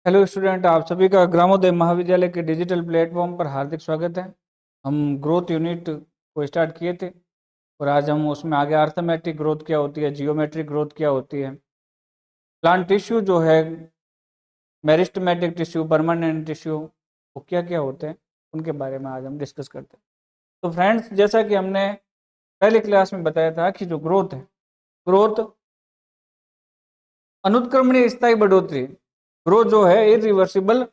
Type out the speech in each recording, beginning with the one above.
Hello student, आप सभी का ग्रामोदय महाविद्यालय के डिजिटल प्लेटफॉर्म पर हार्दिक स्वागत है। हम ग्रोथ यूनिट को स्टार्ट किए थे और आज हम उसमें आगे अर्थमेटिक ग्रोथ क्या होती है, जियोमेट्रिक ग्रोथ क्या होती है, प्लांट टिश्यू जो है, मेरिस्टेमेटिक टिश्यू, परमानेंट टिश्यू, वो क्या क्या होते हैं, उनके बारे में आज हम डिस्कस करते हैं। तो फ्रेंड्स, जैसा कि हमने पहले क्लास में बताया था कि जो ग्रोथ है, ग्रोथ अनुत्क्रमणीय स्थायी बढ़ोतरी, ग्रोथ जो है इरिवर्सिबल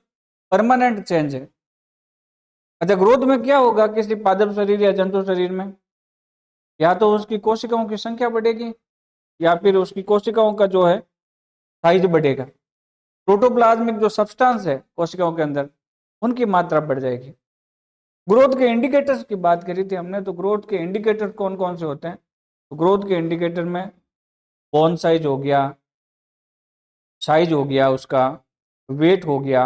परमानेंट चेंज है। अच्छा, ग्रोथ में क्या होगा किसी पादप शरीर या जंतु शरीर में? या तो उसकी कोशिकाओं की संख्या बढ़ेगी या फिर उसकी कोशिकाओं का जो है साइज बढ़ेगा। प्रोटोप्लाज्मिक जो सब्सटेंस है कोशिकाओं के अंदर, उनकी मात्रा बढ़ जाएगी। ग्रोथ के इंडिकेटर्स की बात करी थी हमने, तो ग्रोथ के इंडिकेटर कौन कौन से होते हैं? तो ग्रोथ के इंडिकेटर में बोन साइज हो गया, साइज हो गया उसका, वेट हो गया,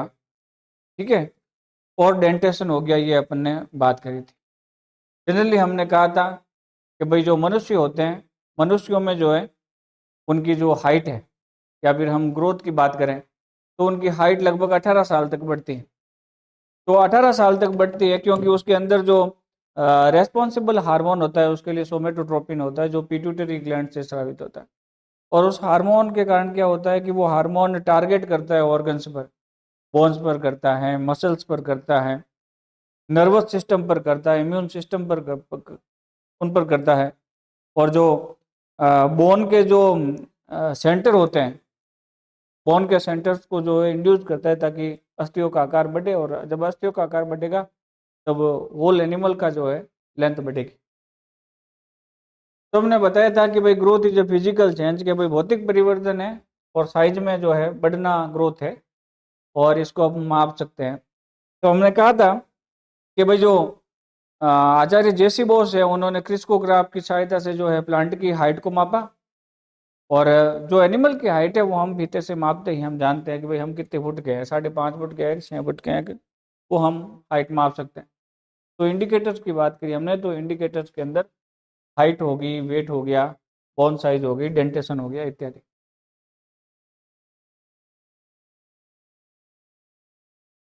ठीक है, और डेंटेशन हो गया, ये अपन ने बात करी थी। जनरली हमने कहा था कि भाई जो मनुष्य होते हैं, मनुष्यों में जो है उनकी जो हाइट है, या फिर हम ग्रोथ की बात करें तो उनकी हाइट लगभग 18 साल तक बढ़ती है। तो 18 साल तक बढ़ती है क्योंकि उसके अंदर जो रेस्पॉन्सिबल हार्मोन होता है, उसके लिए सोमेटोट्रोपिन होता है, जो पिट्यूटरी ग्लैंड से स्रावित होता है। और उस हार्मोन के कारण क्या होता है कि वो हार्मोन टारगेट करता है ऑर्गन्स पर, बोन्स पर करता है, मसल्स पर करता है, नर्वस सिस्टम पर करता है, इम्यून सिस्टम पर उन पर करता है। और जो बोन के जो सेंटर होते हैं, बोन के सेंटर्स को जो है इंड्यूस करता है ताकि अस्थियों का आकार बढ़े, और जब अस्थियों का आकार बढ़ेगा तब होल एनिमल का जो है लेंथ बढ़ेगी। तो हमने बताया था कि भाई growth is a physical change, के भाई भौतिक परिवर्तन है और साइज में जो है बढ़ना ग्रोथ है, और इसको हम माप सकते हैं। तो हमने कहा था कि भाई जो आचार्य जेसी बोस है, उन्होंने क्रिस्कोग्राफ की सहायता से जो है प्लांट की हाइट को मापा। और जो एनिमल की हाइट है वो हम फीते से मापते ही हम जानते हैं कि भाई हम कितने फुट के हैं, 5.5 फुट के हैं, 6 फुट के हैं, वो हम हाइट माप सकते हैं। तो इंडिकेटर्स की बात करी हमने, तो इंडिकेटर्स के अंदर हाइट होगी, वेट हो गया, बोन साइज होगी, डेंटेशन हो गया, इत्यादि।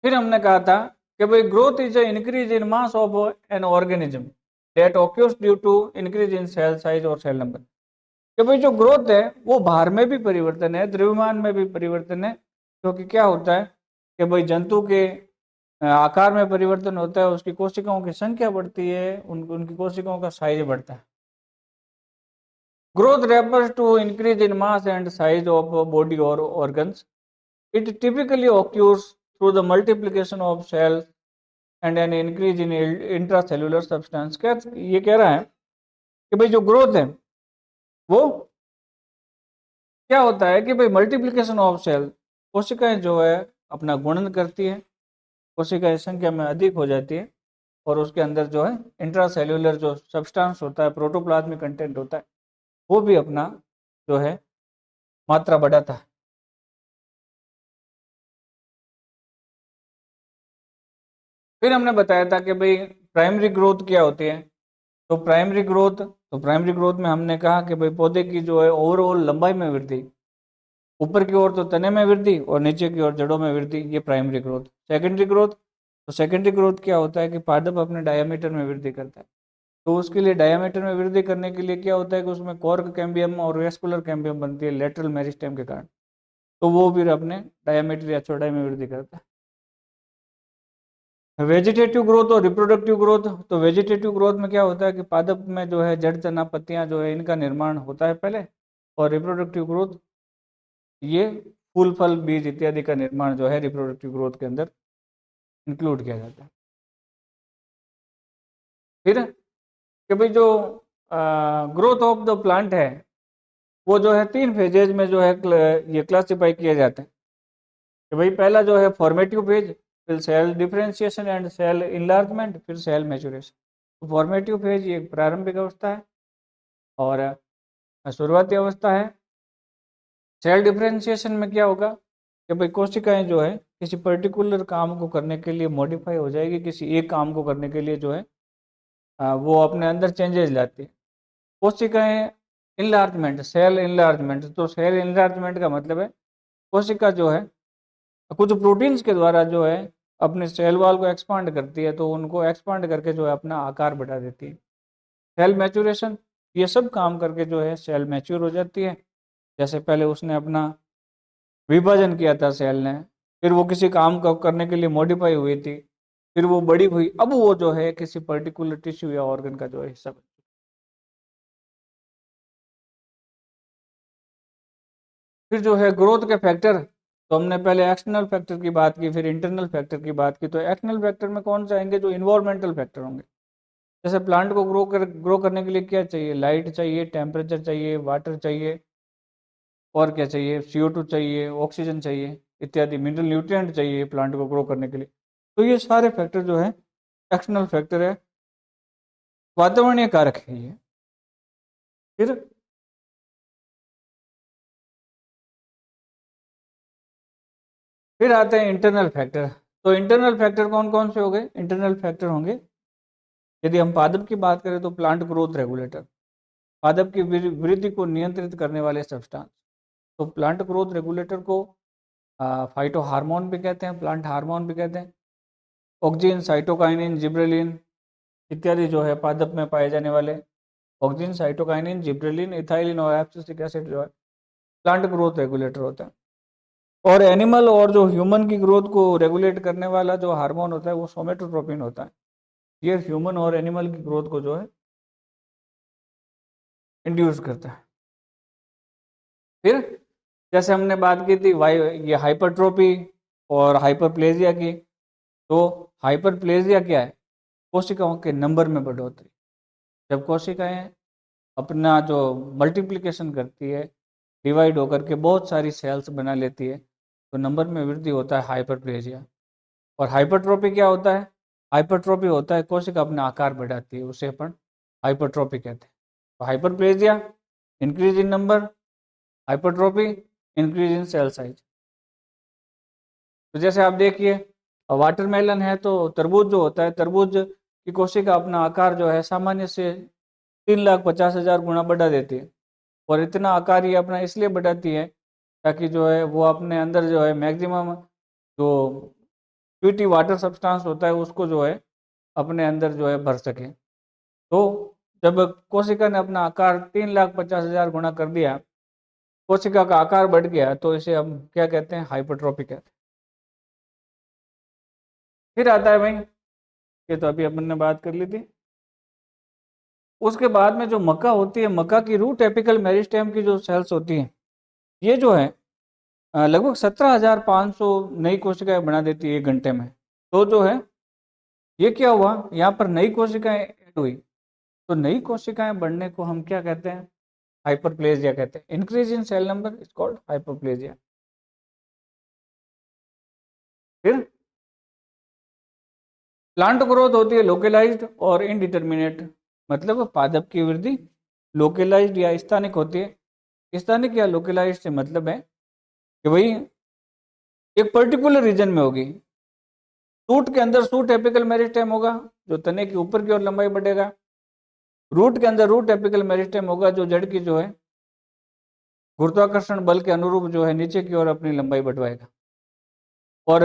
फिर हमने कहा था कि भाई growth is increase in mass of an organism that occurs due to increase in cell size और सेल नंबर। कि भाई जो ग्रोथ है वो भार में भी परिवर्तन है, द्रव्यमान में भी परिवर्तन है। क्योंकि क्या होता है कि भाई जंतु के आकार में परिवर्तन होता है, उसकी कोशिकाओं की संख्या बढ़ती है, उनकी कोशिकाओं का साइज बढ़ता है। Growth refers to increase in mass and size of body or organs. It typically occurs through the multiplication of cells and an increase in intracellular substance। क्या ये कह रहा है कि भाई जो ग्रोथ है वो क्या होता है कि भाई मल्टीप्लिकेशन ऑफ सेल, कोशिकाएं जो है अपना गुणन करती है, कोशिकाएं संख्या में अधिक हो जाती है, और उसके अंदर जो है इंट्रासेल्यूलर जो सब्सटेंस होता है, प्रोटोप्लाज्मिक कंटेंट होता है, वो भी अपना जो है मात्रा बढ़ाता है। फिर हमने बताया था कि भाई प्राइमरी ग्रोथ क्या होती है। तो प्राइमरी ग्रोथ में हमने कहा कि भाई पौधे की जो है ओवरऑल लंबाई में वृद्धि, ऊपर की ओर तो तने में वृद्धि और नीचे की ओर जड़ों में वृद्धि, ये प्राइमरी ग्रोथ। सेकेंडरी ग्रोथ क्या होता है कि पादप अपने डायमीटर में वृद्धि करता है। तो उसके लिए डायमीटर में वृद्धि करने के लिए क्या होता है कि उसमें कॉर्क कैम्बियम और वेस्कुलर कैम्बियम बनती है लेटरल मेरिस्टेम के कारण, तो वो फिर अपने डायमीटर या चौड़ाई में वृद्धि करता है। वेजिटेटिव ग्रोथ और रिप्रोडक्टिव ग्रोथ, तो वेजिटेटिव ग्रोथ में क्या होता है कि पादप में जो है जड़, तना, पत्तियां जो है इनका निर्माण होता है पहले, और रिप्रोडक्टिव ग्रोथ ये फूल, फल, बीज इत्यादि का निर्माण जो है रिप्रोडक्टिव ग्रोथ के अंदर इंक्लूड किया जाता है। फिर कि भाई जो ग्रोथ ऑफ द प्लांट है वो जो है 3 फेजेज में जो है ये क्लासिफाई किया जाता है। कि भाई पहला जो है फॉर्मेटिव फेज, फिर cell differentiation and cell enlargement, फिर सेल मैच्योरेशन। तो फॉर्मेटिव फेज ये प्रारंभिक अवस्था है और शुरुआती अवस्था है। सेल डिफरेंशिएशन में क्या होगा कि भाई कोशिकाएं जो है किसी पर्टिकुलर काम को करने के लिए मॉडिफाई हो जाएगी, किसी एक काम को करने के लिए जो है वो अपने अंदर चेंजेस लाती है। कोशिकाएं इनलार्जमेंट, सेल इनलार्जमेंट, तो सेल इनलार्जमेंट का मतलब है कोशिका जो है कुछ प्रोटीन्स के द्वारा जो है अपने सेल वॉल को एक्सपांड करती है, तो उनको एक्सपांड करके जो है अपना आकार बढ़ा देती है। सेल मैच्योरेशन, ये सब काम करके जो है सेल मैच्योर हो जाती है। जैसे पहले उसने अपना विभाजन किया था सेल ने, फिर वो किसी काम को करने के लिए मॉडिफाई हुई थी, फिर वो बड़ी हुई, अब वो जो है किसी पर्टिकुलर टिश्यू या ऑर्गन का जो है हिस्सा। फिर जो है ग्रोथ के फैक्टर, तो हमने पहले एक्सटर्नल फैक्टर की बात की, फिर इंटरनल फैक्टर की बात की। तो एक्सटर्नल फैक्टर में कौन से आएंगे? जो इन्वायरमेंटल फैक्टर होंगे। जैसे प्लांट को ग्रो करने के लिए क्या चाहिए? लाइट चाहिए, टेम्परेचर चाहिए, वाटर चाहिए, और क्या चाहिए? CO2 चाहिए, ऑक्सीजन चाहिए, इत्यादि मिनरल न्यूट्रिएंट चाहिए प्लांट को ग्रो करने के लिए। तो ये सारे फैक्टर जो है एक्सटर्नल फैक्टर है, वातावरणीय कारक है ये। फिर आते हैं इंटरनल फैक्टर। तो इंटरनल फैक्टर कौन कौन से हो गए? इंटरनल फैक्टर होंगे, यदि हम पादप की बात करें तो प्लांट ग्रोथ रेगुलेटर, पादप की वृद्धि को नियंत्रित करने वाले सब्सटेंस। तो प्लांट ग्रोथ रेगुलेटर को फाइटो हार्मोन भी कहते हैं, प्लांट हार्मोन भी कहते हैं। ऑक्सिन, साइटोकाइनिन, जिब्रेलिन इत्यादि जो है पादप में पाए जाने वाले ऑक्सिन, साइटोकाइनिन, जिब्रेलिन, इथाइलिन और एब्सिसिक एसिड जो है प्लांट ग्रोथ रेगुलेटर होता है। और एनिमल और जो ह्यूमन की ग्रोथ को रेगुलेट करने वाला जो हार्मोन होता है वो सोमेटोट्रोपिन होता है। ये ह्यूमन और एनिमल की ग्रोथ को जो है इंड्यूस करता है। फिर जैसे हमने बात की थी ये हाइपरट्रोपी और हाइपरप्लेजिया की। तो हाइपरप्लेजिया क्या है? कोशिकाओं के नंबर में बढ़ोतरी। जब कोशिकाएं अपना जो मल्टीप्लिकेशन करती है, डिवाइड होकर के बहुत सारी सेल्स बना लेती है, तो नंबर में वृद्धि होता है हाइपरप्लेजिया। और हाइपरट्रोपी क्या होता है? हाइपरट्रोपी होता है कोशिका अपना आकार बढ़ाती है, उसे अपन हाइपरट्रोपी कहते हैं। तो hyperplasia increase in number, hypertrophy increase in cell size. तो जैसे आप देखिए, वाटरमेलन है तो तरबूज जो होता है, तरबूज की कोशिका अपना आकार जो है सामान्य से 3,50,000 गुना बढ़ा देती है। और इतना आकार ये अपना इसलिए बढ़ाती है ताकि जो है वो अपने अंदर जो है मैक्सिमम जो स्वीटी वाटर सब्सटेंस होता है उसको जो है अपने अंदर जो है भर सके। तो जब कोशिका ने अपना आकार 3,50,000 गुना कर दिया, कोशिका का आकार बढ़ गया, तो इसे हम क्या कहते हैं? हाइपरट्रॉफी कहते हैं। फिर आता है भाई, ये तो अभी अपन ने बात कर ली थी। उसके बाद में जो मक्का होती है, मक्का की रूट एपिकल मेरिस्टेम की जो सेल्स होती हैं, ये जो है लगभग 17,500 नई कोशिकाएं बना देती है 1 घंटे में। तो जो है ये क्या हुआ, यहाँ पर नई कोशिकाएं ऐड हुई। तो नई कोशिकाएं बढ़ने को हम क्या कहते हैं? हाइपरप्लेजिया कहते हैं। Increase in cell number is called hyperplasia. फिर प्लांट ग्रोथ होती है लोकेलाइज्ड और इनडिटर्मिनेट, मतलब पादप की वृद्धि लोकेलाइज्ड या स्थानिक होती है। स्थानिक या लोकेलाइज्ड से मतलब है कि भाई एक पर्टिकुलर रीजन में होगी। रूट के अंदर सूट एपिकल मेरिस्टेम होगा जो तने के ऊपर की ओर लंबाई बढ़ेगा। रूट के अंदर रूट एपिकल मेरिस्टेम होगा जो जड़ की जो है गुरुत्वाकर्षण बल के अनुरूप जो है नीचे की ओर अपनी लंबाई बढ़वाएगा। और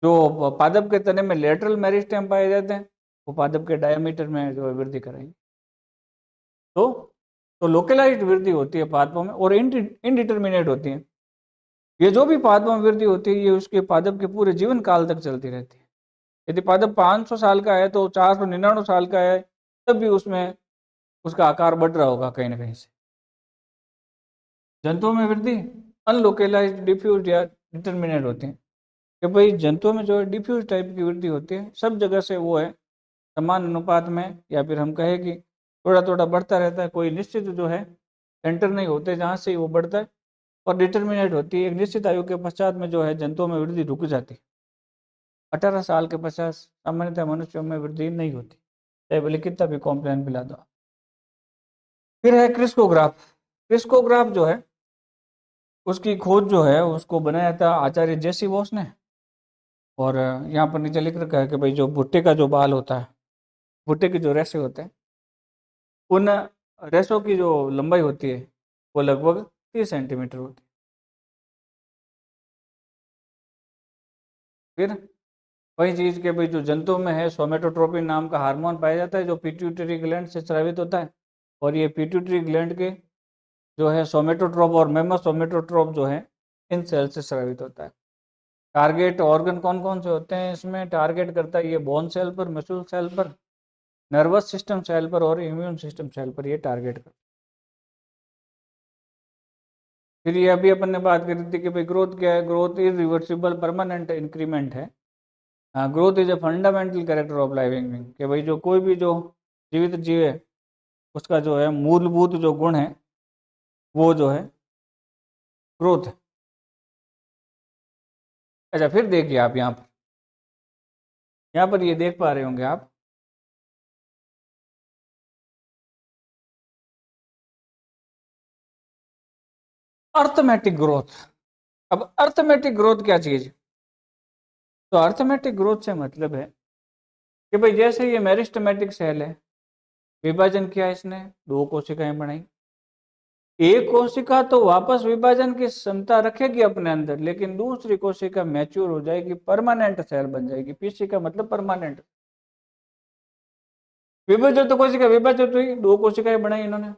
जो पादप के तने में लेटरल मेरिस्टेम पाए जाते हैं वो पादप के डायमीटर में जो है वृद्धि कराएंगे। तो लोकलाइज्ड वृद्धि होती है पादपों में और इनडिटर्मिनेट होती है। ये जो भी पादपों में वृद्धि होती है ये उसके पादप के पूरे जीवन काल तक चलती रहती है। यदि पादप 500 साल का है तो 499 साल का है तब भी उसमें उसका आकार बढ़ रहा होगा कहीं ना कहीं से। जंतुओं में वृद्धि अनलोकलाइज्ड, डिफ्यूज या डिटर्मिनेट होती है। कि भाई जंतुओं में जो है डिफ्यूज टाइप की वृद्धि होती है, सब जगह से वो है समान अनुपात में, या फिर हम कहें कि थोड़ा थोड़ा बढ़ता रहता है, कोई निश्चित जो है सेंटर नहीं होते जहाँ से वो बढ़ता है। और डिटर्मिनेट होती है, एक निश्चित आयु के पश्चात में जो है जंतुओं में वृद्धि रुक जाती है। 18 साल के पश्चात सामान्यतः मनुष्यों में वृद्धि नहीं होती, चाहे बोले कितना भी कॉम्प्लेन पिला दो। फिर है क्रिस्कोग्राफ। क्रिस्कोग्राफ जो है उसकी खोज जो है उसको बनाया था आचार्य जेसी बोस ने। और यहाँ पर नीचे लिख रखा है कि भाई जो भुट्टे का जो बाल होता है, भुट्टे के जो रेशे होते हैं, उन रेशों की जो लंबाई होती है वो लगभग 30 सेंटीमीटर होती है। फिर वही चीज के भाई जो जंतु में है सोमेटोट्रोपिन नाम का हार्मोन पाया जाता है जो पिट्यूटरी ग्लैंड से स्रावित होता है, और ये पिट्यूटरी ग्लैंड के जो है सोमेटोट्रोप और मेमस सोमेटोट्रोप जो है इन सेल से स्रावित होता है। टारगेट ऑर्गन कौन कौन से होते हैं इसमें? टारगेट करता है ये बोन सेल पर, मसल सेल पर, नर्वस सिस्टम सेल पर और इम्यून सिस्टम सेल पर ये टारगेट करता है। फिर ये अभी अपन ने बात करी थी कि भाई ग्रोथ क्या है? Growth is reversible permanent increment है। Growth is a fundamental character of living being, कि भाई जो कोई भी जो जीवित जीव है उसका जो है मूलभूत जो गुण है वो जो है ग्रोथ है। अच्छा, फिर देखिए आप यहाँ पर ये देख पा रहे होंगे आप, अर्थमेटिक ग्रोथ। अब अर्थमेटिक ग्रोथ क्या चीज? तो अर्थमेटिक ग्रोथ से मतलब है कि भाई जैसे ये मेरिस्टेमेटिक सेल है, विभाजन किया इसने, दो कोशिकाएं बनाई, एक कोशिका तो वापस विभाजन की क्षमता रखेगी अपने अंदर, लेकिन दूसरी कोशिका मैच्योर हो जाएगी, परमानेंट सेल बन जाएगी। पीसी का मतलब परमानेंट। विभाजन तो कोशिका विभाजित हुई, दो कोशिकाएं बनाई इन्होंने,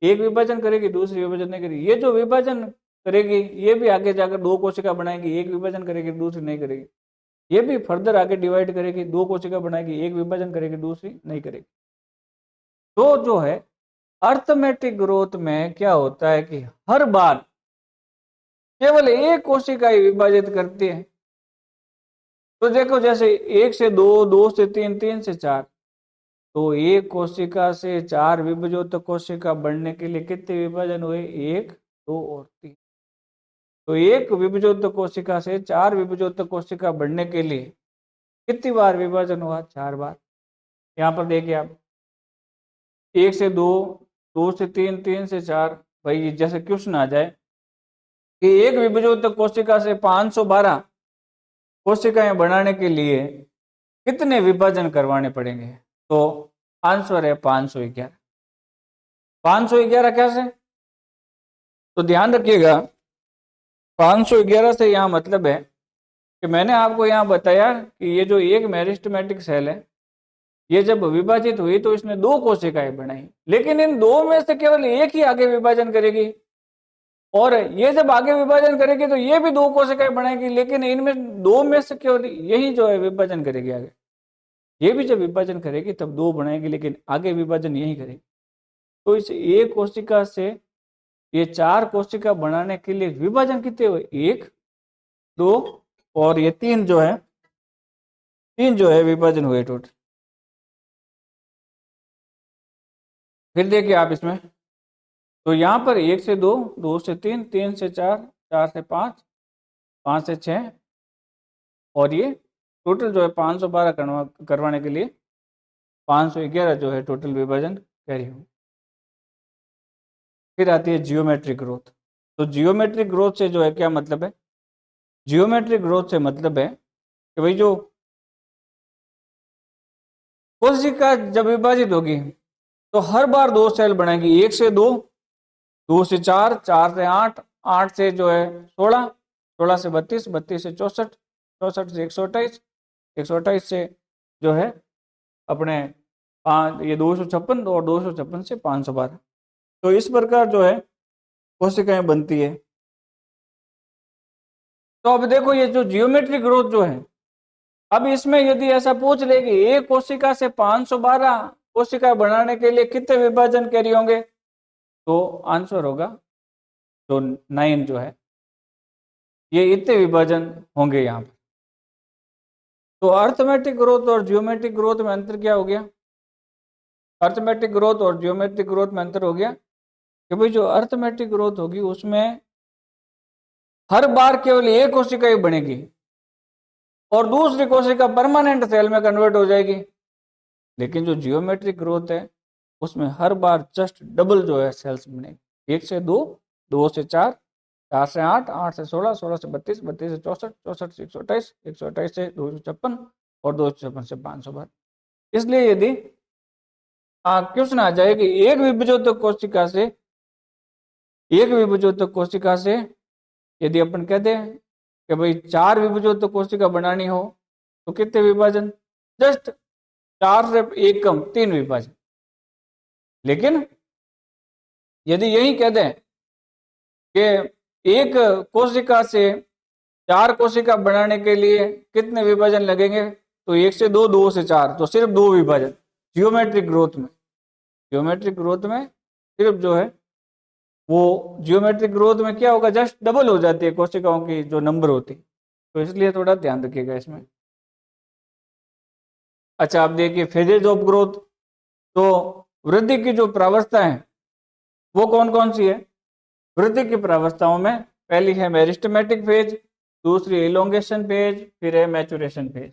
एक विभाजन करेगी दूसरी विभाजन नहीं करेगी। ये जो विभाजन करेगी ये भी आगे जाकर दो कोशिका बनाएगी, एक विभाजन करेगी दूसरी नहीं करेगी। ये भी फर्दर आगे डिवाइड करेगी, दो कोशिका बनाएगी, एक विभाजन करेगी दूसरी नहीं करेगी। तो जो है अर्थमेटिक ग्रोथ में क्या होता है कि हर बार केवल एक कोशिका ही विभाजित करती है। तो देखो जैसे एक से दो, दो से तीन, तीन से चार, तो एक कोशिका से चार विभाजित कोशिका बढ़ने के लिए कितने विभाजन हुए? एक, दो और तीन। तो एक विभाजित कोशिका से चार विभाजित कोशिका बढ़ने के लिए कितनी बार विभाजन हुआ? चार बार। यहाँ पर देखिए आप, एक से दो, दो से तीन, तीन से चार। भाई जैसे क्वेश्चन आ जाए कि एक विभाजित कोशिका से 512 कोशिकाएं बनाने के लिए कितने विभाजन करवाने पड़ेंगे? तो आंसर है 511। 511 कैसे? तो ध्यान रखिएगा, 511 से यहाँ मतलब है कि मैंने आपको यहाँ बताया कि ये जो एक मेरिस्टेमेटिक सेल है, ये जब विभाजित हुई तो इसने दो कोशिकाएं बनाई, लेकिन इन दो में से केवल एक ही आगे विभाजन करेगी, और ये जब आगे विभाजन करेगी तो ये भी दो कोशिकाएं बनाएगी, लेकिन इनमें दो में से केवल यही जो है विभाजन करेगी आगे। ये भी जब विभाजन करेगी तब दो बनाएगी, लेकिन आगे विभाजन यही करेगी। तो इस एक कोशिका से ये चार कोशिका बनाने के लिए विभाजन कितने हुए? एक, दो और ये तीन जो है, तीन जो है विभाजन हुए टोटल। फिर देखिए आप इसमें, तो यहाँ पर एक से दो, दो से तीन, तीन से चार, चार से पाँच, पाँच से छः, और ये टोटल जो है 512 करवाने के लिए 511 जो है टोटल विभाजन कैरी हो। फिर आती है जियोमेट्रिक ग्रोथ। तो जियोमेट्रिक ग्रोथ से जो है क्या मतलब है? जियोमेट्रिक ग्रोथ से मतलब है कि भाई जो कोशिका जब विभाजित होगी तो हर बार दो सेल बनेगी, एक से दो, दो से चार, चार से आठ, आठ से जो है 16, 16 से 32, 32 से 64, 64 से 128, 128 से जो है अपने ये 256 और 256 से 512। तो इस प्रकार जो है कोशिकाएं बनती है। तो अब देखो ये जो जियोमेट्रिक ग्रोथ जो है, अब इसमें यदि ऐसा पूछ ले कि एक कोशिका से 512 कोशिका बनाने के लिए कितने विभाजन कैरी होंगे, तो आंसर होगा तो 9 जो है ये इतने विभाजन होंगे यहाँ पर। तो अर्थमेटिक ग्रोथ और जियोमेट्रिक ग्रोथ में अंतर क्या हो गया? अर्थमेटिक ग्रोथ और जियोमेट्रिक ग्रोथ में अंतर हो गया कि भाई जो अर्थमेटिक ग्रोथ होगी उसमें हर बार केवल एक कोशिका ही बनेगी और दूसरी कोशिका परमानेंट सेल में कन्वर्ट हो जाएगी। लेकिन जो जियोमेट्रिक ग्रोथ है उसमें हर बार जस्ट डबल जो है सेल्स बनेगी, एक से दो, दो से चार, चार से आठ, आठ से 16, 16 से 32, 32 से 64, 64 से 128, 128 से 256 और 256 से 512। इसलिए यदि क्वेश्चन आ जाए कि एक विभाजित कोशिका से, एक विभाजित कोशिका से यदि अपन कहते हैं कि भाई 4 विभजोत कोशिका बनानी हो तो कितने विभाजन, जस्ट 4 से 1 कम 3 विभाजन। लेकिन यदि यही कह दें कि एक कोशिका से 4 कोशिका बनाने के लिए कितने विभाजन लगेंगे, तो 1 से 2, 2 से 4, तो सिर्फ 2 विभाजन जियोमेट्रिक ग्रोथ में। जियोमेट्रिक ग्रोथ में सिर्फ जो है वो जियोमेट्रिक ग्रोथ में क्या होगा, जस्ट डबल हो जाती है कोशिकाओं की जो नंबर होती, तो इसलिए थोड़ा ध्यान रखिएगा इसमें। अच्छा, आप देखिए फेजेज ऑफ ग्रोथ, तो वृद्धि की जो प्रावस्था है वो कौन कौन सी है। वृद्धि की प्रावस्थाओं में पहली है मेरिस्टेमेटिक फेज, दूसरी इलोंगेशन फेज, फिर है मैचुरेशन फेज।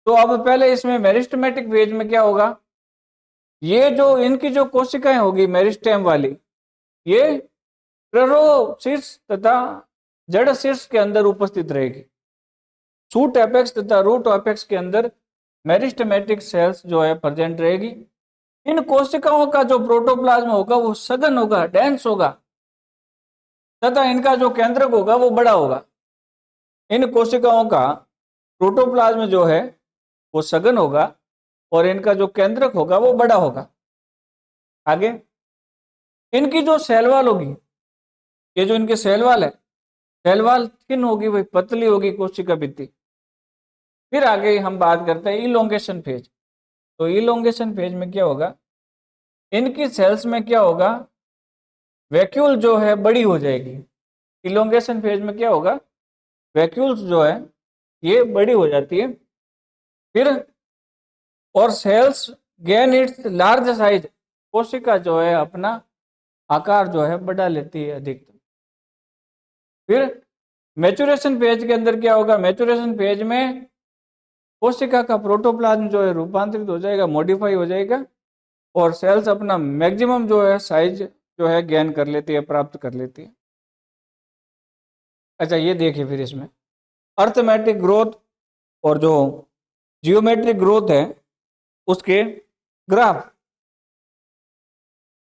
तो अब पहले इसमें मेरिस्टेमेटिक फेज में क्या होगा, ये जो इनकी जो कोशिकाएं होगी मेरिस्टेम वाली, ये शीर्ष तथा जड़ शीर्ष के अंदर उपस्थित रहेगी। शूट एपेक्स तथा रूट एपेक्स के अंदर मेरिस्टेमेटिक सेल्स जो है प्रेजेंट रहेगी। इन कोशिकाओं का जो प्रोटोप्लाज्म होगा वो सघन होगा, डेंस होगा, तथा इनका जो केंद्रक होगा वो बड़ा होगा। इन कोशिकाओं का प्रोटोप्लाज्म जो है वो सघन होगा और इनका जो केंद्रक होगा वो बड़ा होगा। आगे इनकी जो सेल वॉल होगी, ये जो इनके सेल वॉल है, सेल वॉल थिन होगी, भाई पतली होगी कोशिका भित्ति। फिर आगे हम बात करते हैं इलोंगेशन फेज। तो इलोंगेशन फेज में क्या होगा, इनकी सेल्स में क्या होगा, वैक्यूल जो है बड़ी हो जाएगी। इलोंगेशन फेज में क्या होगा, वैक्यूल्स जो है ये बड़ी हो जाती है। फिर और cells gain its large size, कोशिका जो है अपना आकार जो है बढ़ा लेती है अधिकतम। फिर मैचुरेशन फेज के अंदर क्या होगा, मैचुरेशन फेज में कोशिका का प्रोटोप्लाज्म जो है रूपांतरित हो जाएगा, मॉडिफाई हो जाएगा, और सेल्स अपना मैक्सिमम जो है साइज जो है गेन कर लेती है, प्राप्त कर लेती है। अच्छा, ये देखिए फिर इसमें अर्थमेटिक ग्रोथ और जो जियोमेट्रिक ग्रोथ है उसके ग्राफ।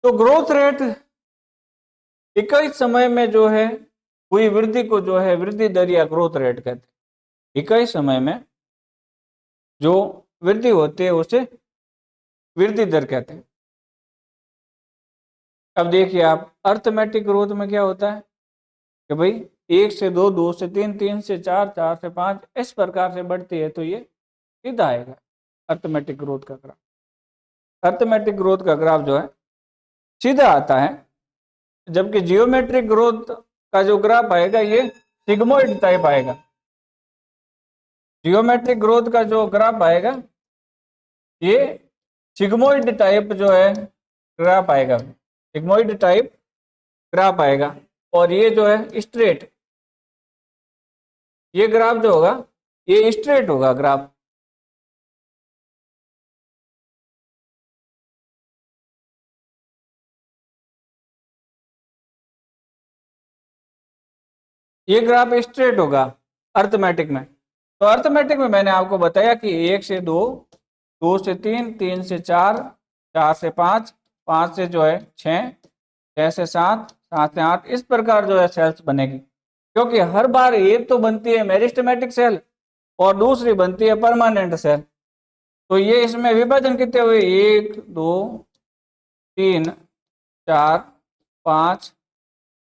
तो ग्रोथ रेट इकाई समय में जो है हुई वृद्धि को जो है वृद्धि दर या ग्रोथ रेट कहते हैं। इकाई समय में जो वृद्धि होती है उसे वृद्धि दर कहते हैं। अब देखिए आप अर्थमेटिक ग्रोथ में क्या होता है कि भाई 1 से 2, 2 से 3, 3 से 4, 4 से 5 इस प्रकार से बढ़ती है, तो ये सीधा आएगा अर्थमेटिक ग्रोथ का ग्राफ। अर्थमेटिक ग्रोथ का ग्राफ जो है सीधा आता है, जबकि जियोमेट्रिक ग्रोथ का जो ग्राफ आएगा ये सिग्मोइड टाइप आएगा। जियोमेट्रिक ग्रोथ का जो ग्राफ आएगा ये सिग्मोइड टाइप जो है ग्राफ आएगा, सिग्मोइड टाइप ग्राफ आएगा। और ये जो है स्ट्रेट, ये ग्राफ जो होगा ये स्ट्रेट होगा ग्राफ। ये ग्राफ स्ट्रेट होगा अर्थमेटिक में। तो अर्थमेटिक में मैंने आपको बताया कि 1 से 2, 2 से 3, 3 से 4, 4 से 5, 5 से जो है 6, 6 से 7, 7 से 8 इस प्रकार जो है सेल्स बनेगी। क्योंकि हर बार एक तो बनती है मेरिस्टेमेटिक सेल और दूसरी बनती है परमानेंट सेल। तो ये इसमें विभाजन कितने हुए, 1, 2, 3, 4, 5,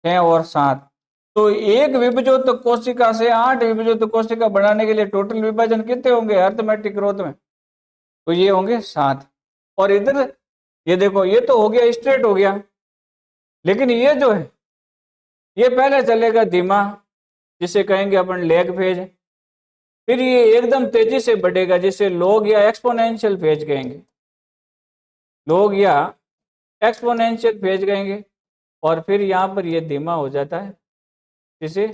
6 और 7। तो एक विभजोत कोशिका से 8 विभजोत कोशिका बनाने के लिए टोटल विभाजन कितने होंगे अर्थमेटिक ग्रोथ में, तो ये होंगे 7। और इधर ये देखो, ये तो हो गया स्ट्रेट हो गया, लेकिन ये जो है ये पहले चलेगा धीमा, जिसे कहेंगे अपन लैग फेज। फिर ये एकदम तेजी से बढ़ेगा, जिसे लॉग या एक्सपोनेंशियल फेज कहेंगे, लॉग या एक्सपोनेंशियल फेज कहेंगे। और फिर यहाँ पर ये धीमा हो जाता है, जिसे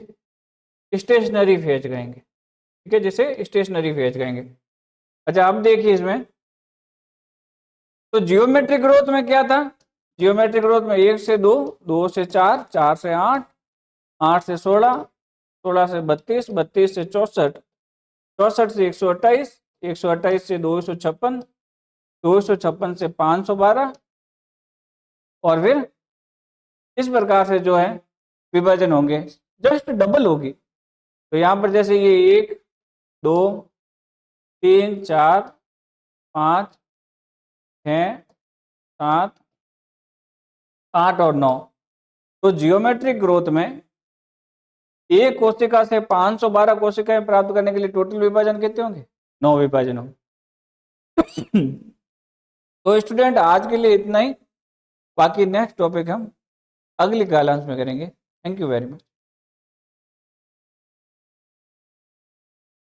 स्टेशनरी फेज कहेंगे। ठीक है, जिसे स्टेशनरी फेज कहेंगे। अच्छा, अब देखिए इसमें तो जियोमेट्रिक ग्रोथ में क्या था, जियोमेट्रिक ग्रोथ में 1 से 2, 2 से 4, 4 से 8, 8 से 16, 16 से 32, 32 से 64, 64 से 128, 128 से 256, 256 से 512, और फिर इस प्रकार से जो है विभाजन होंगे, जस्ट डबल होगी। तो यहाँ पर जैसे ये 1 2 3 4 5 6 7 8 और 9, तो जियोमेट्रिक ग्रोथ में एक कोशिका से 512 कोशिकाएं प्राप्त करने के लिए टोटल विभाजन कितने होंगे? 9 विभाजन होंगे। तो स्टूडेंट आज के लिए इतना ही, बाकी नेक्स्ट टॉपिक हम अगली क्लास में करेंगे। Thank you very much.